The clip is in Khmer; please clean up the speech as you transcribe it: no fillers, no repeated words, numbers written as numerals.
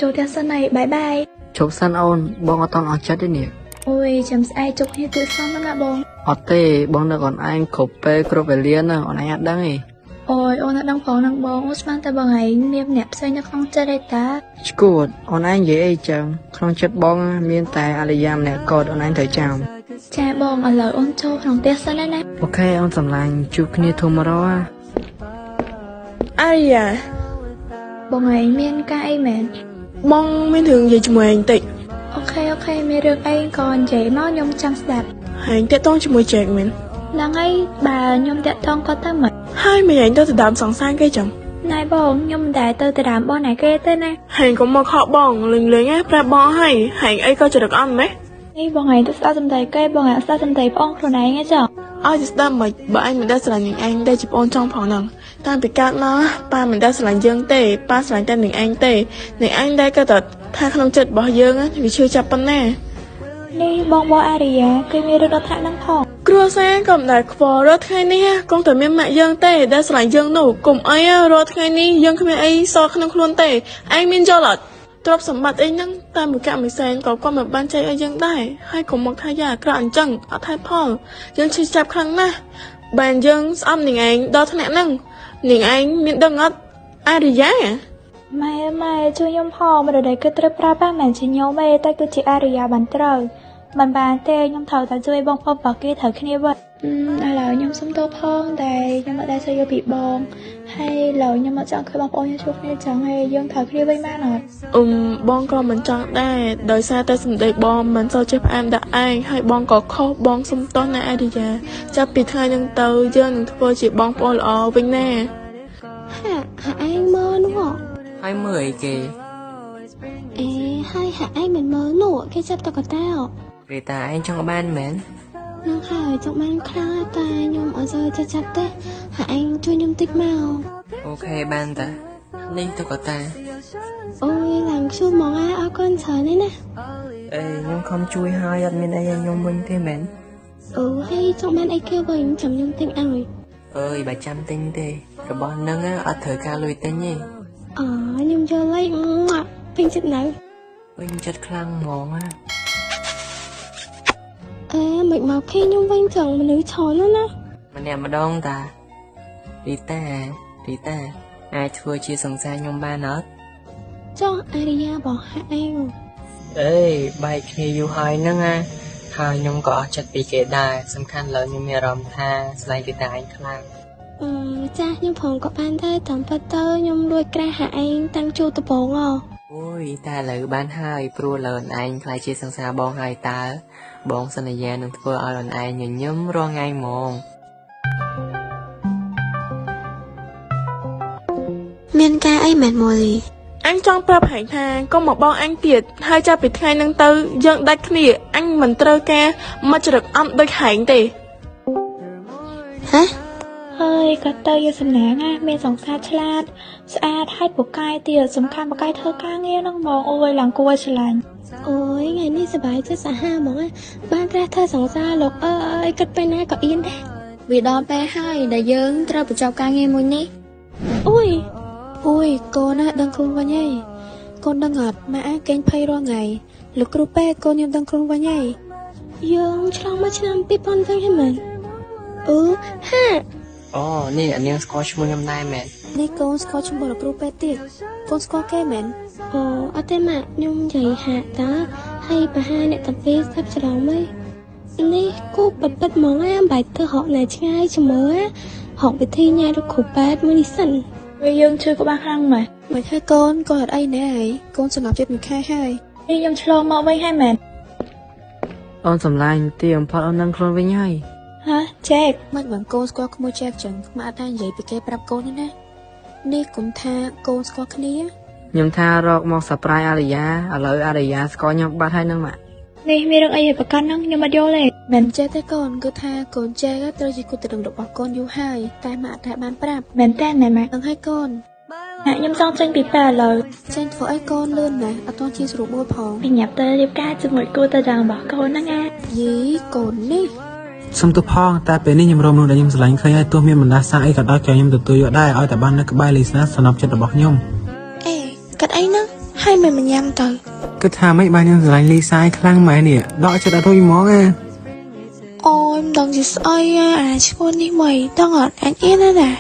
ចូលផ្ទះសិនហើយបាយបាយជប់សិនអូនបងអត់តន់អស់ចិត្តទេនេះអូយចាំស្អែកជប់គ្នាទៀតសិនណាបងអត់ទេបងនៅអូនឯងគ្រប់ពេលគ្រប់វេលាណាអូនឯងអត់ដឹងទេអូយអូនអត់ដឹងផងនឹងបងអូនស្មានតែបងឯងមានអ្នកផ្សេងនៅក្នុងចិត្តឯតាឈួតអូនឯងនិយាយអីចឹងក្នុងចិត្តបងមានតែអរិយាម្នាក់កូនអូនឯងត្រូវចាំចាបងឥឡូវអូនចូលក្នុងផ្ទះសិនហើយណាអូខេអូនសម្លាញ់ជួបគ្នាធំរហអរិយាបងឯងមានការអីមែនបងមានរឿងនិយាយជាមួយឯងតិចអូខេមានរឿងអីក៏និយាយមកខ្ញុំចាំស្ដាប់ឯងតាក់ទងជាមួយចែកមែនហ្នឹងហើយបើខ្ញុំតាក់ទងក៏ទៅមិនហើយមិនឯងទៅដើមសង្សារគេចឹងណែបងខ្ញុំមិនដែលទៅដើមបងណែគេទេណាហែងក៏មកខកបងលេងណាប្រាប់បងហើយហែងអីក៏ចរិតអត់ម៉េះនេះបងឯងទៅស្ដាប់សំដីគេបងឯងស្ដាប់សំដីប្អូនខ្លួនឯងឯងចុះឲ្យទៅស្ដាប់មិនបើឯងមិនដែលស្រឡាញ់នឹងឯងដែលជាប្អូនចង់ផងហ្នឹងតាមពីកើតមកប៉ាមិនដែលស្រឡាញ់យើងទេប៉ាស្រឡាញ់តែនឹងឯងទេនឹងឯងដែលក៏ទៅថាក្នុងចិត្តរបស់យើងវាឈឺចាប់ប៉ុណ្ណានេះបងអារីយ៉ាគេមានរឿងដល់ថ្នាក់ហ្នឹងផងគ្រួសារក៏មិនដែលខ្វល់រត់ថ្ងៃនេះគង់តែមានម៉ាក់យើងទេដែលស្រឡាញ់យើងនោះកុំអីរត់ថ្ងៃនេះយើងគ្មានអីសល់ក្នុងខ្លួនទេឯងមានយល់អត់ទ្រព្យសម្បត្តិអីហ្នឹងតាមមួយកាក់មួយសែនក៏គាត់មិនបានចែកឲ្យយើងដែរហើយកុំមកថាយ៉ាអាក្រក់អញ្ចឹងអត់ថែផលយើងឈឺចាប់ខ្លាំងណាស់បានយើងស្អប់នឹងឯងដល់ថ្នាក់ហ្នឹងនឹងឯងមានដឹងអត់អរិយាម៉ែជួយខ្ញុំផងមិនដែលគឺត្រូវប្រាប់ប៉ាមិនជាខ្ញុំទេតែគឺជាអរិយាបានត្រូវមិនបានទេខ្ញុំត្រូវតែជួយបងប្អូនរបស់គេត្រូវគ្នាវិញឥឡូវខ្ញុំសុំទោសផងតែខ្ញុំអត់ដែលជួយយកពីបងហើយឥឡូវខ្ញុំអត់ចង់ឃើញបងប្អូនខ្ញុំជួបគ្នាចឹងហើយយើងត្រូវគ្នាវិញបានអត់បងក៏មិនចង់ដែរដោយសារតែសម្ដីបងមិនសូវចេះផ្អែមដាក់ឯងហើយបងក៏ខុសបងសុំទោសណាអរិយាចាប់ពីថ្ងៃហ្នឹងទៅយើងនឹងធ្វើជាបងប្អូនល្អវិញណាហាឯងមើលនោះហើយមើលអីគេអេហើយហាឯងមិនមើលនោះគេចាប់តកតារីតាឯងចង់បានមែននឹងហើយចង់បានខ្លាំងតែខ្ញុំអត់សូវចេះចាប់ទេហាឯងជួយខ្ញុំតិចមកអូខេបានតានេះតកតាអូយឡើងជួយមកអរគុណច្រើននេះណាអេខ្ញុំខំជួយហើយអត់មានអីឲ្យខ្ញុំវិញទេមែនអូហើយចង់បានអីគេវិញចាំខ្ញុំទិញឲ្យអើយបើចាំទិញទេរបស់ហ្នឹងអត់ត្រូវការលុយទិញទេខ្ញុំយកលេខពេញចិត្តនៅពេញចិត្តខ្លាំងហ្មងមិនមកឃើញខ្ញុំវិញចឹងមនុស្សឆោណាម្នាក់ម្ដងតារីតាអាចធ្វើជាសង្សារខ្ញុំបានអត់ចុះអរិយាបងហាក់ឯងអេបែកគ្នាយូរហើយហ្នឹងហើយខ្ញុំក៏អស់ចិត្តពីគេដែរសំខាន់ឡើយខ្ញុំមានអារម្មណ៍ថាស្លាញ់រីតាឯងខ្លាំងចាស់ខ្ញុំផងក៏បានដែរតាមពិតទៅខ្ញុំលួចក្រាស់ហាក់ឯងតាំងជួលដំបងអូយតែឥឡូវបានហើយព្រោះលើនឯងខ្លាចជាសង្សារបងហើយតើបងសន្យានឹងធ្វើឲ្យអូនឯងញញឹមរាល់ថ្ងៃហ្មងមានការអីមែនម៉ូលីអញចង់ប្រាប់ហែងថាកុំមកបងអញទៀតហើយចាប់ពីថ្ងៃហ្នឹងទៅយើងដាច់គ្នាអញមិនត្រូវការមកចរិតអន់ដូចហែងទេហ៎ហើយក៏ទៅយកសំណាងមានសង្សារឆ្លាតស្អាតហើយពូកែទៀតសំខាន់ពូកែធ្វើការងារហ្នឹងហ្មងអូយឡើងគួរឆ្លាញ់អូយថ្ងៃនេះសប្បាយចិត្តសាហាវហ្មងបានត្រាស់ធ្វើសង្សារលោកអើយគិតទៅណាក៏អៀនដែរវាដល់ពេលហើយដែលយើងត្រូវបញ្ចប់ការងារមួយនេះអូយកូនណាដឹងខ្លួនវិញហើយកូនដឹងអត់ម៉ាក់គេងភ័យរាល់ថ្ងៃលោកគ្រូពេទ្យកូនខ្ញុំដឹងខ្លួនវិញហើយយើងឆ្លងមកឆ្នាំ2000វិញហើយមែនហាអូនេះអានាងស្គាល់ឈ្មោះខ្ញុំដែរមែននេះកូនស្គាល់ឈ្មោះលោកគ្រូពេទ្យទៀតកូនស្គាល់គេមែនអត់ទេម៉ាក់ខ្ញុំនិយាយហាក់តើហើយប្រហែលអ្នកតាពីស្ដាប់ច្រឡំហីនេះគូប៉ិតហ្មងបែរទៅហកណែឆ្ងាយជាមួយហកវិធីញ៉ាំលោកគ្រូពេទ្យមួយនេះសិនវាយើងជួយក្បាលខ្លាំងម៉េចមិនហើយកូនអត់អីណែហើយកូនសម្រាប់ចិត្តមួយខែហើយនេះខ្ញុំឆ្លងមកវិញហើយមែនអូនសម្លាញ់ទីបំផុតអូននឹងខ្លួនវិញហើយចែកមិនបងកូនស្គាល់ក្មួយចែកចឹងម៉ាក់អត់តែនិយាយពីគេប្រាប់កូនទេណានេះគុំថាកូនស្គាល់គ្នាខ្ញុំថារកមកសាប្រៃអរិយាឥឡូវអរិយាស្គាល់ខ្ញុំបាត់ហើយនឹងម៉ាក់នេះមានរឿងអីឲ្យប្រកាន់ហ្នឹងខ្ញុំអត់យល់ទេមិនចេះទេកូនគឺថាកូនចែកត្រូវជាគូតរឹងរបស់កូនយូរហើយតែម៉ាក់តែបានប្រាប់មែនតើម៉ាក់នឹងហើយកូនខ្ញុំចង់ចេញពីប៉ែឥឡូវចេញធ្វើឲ្យកូនលឿនណាស់អត់ទាន់ជាស្រួលមួយផងពីញ៉ាប់ទៅរៀបការជាមួយគូតរឹងរបស់កូនហ្នឹងយីកូននេះសុំទោសផងតែពេលនេះខ្ញុំរំលងដែលខ្ញុំស្រឡាញ់ឃើញហើយទោះមានបណ្ដាសាអីក៏ដោយក៏ខ្ញុំទទួលយកដែរឲ្យតែបាននៅក្បែរលីសាសំណប់ចិត្តរបស់ខ្ញុំកាត់អីហ្នឹងហ ហើយមិនញ៉ាំទៅ គិតថាមិនបានខ្ញុំស្រឡាញ់លីសាយខ្លាំងម៉ែនេះដកចិត្តអត់រួចហ្មងអា អូយមិនដឹងជាស្អីអាឈ្មោះនេះមិនដឹងអត់អញអៀនណា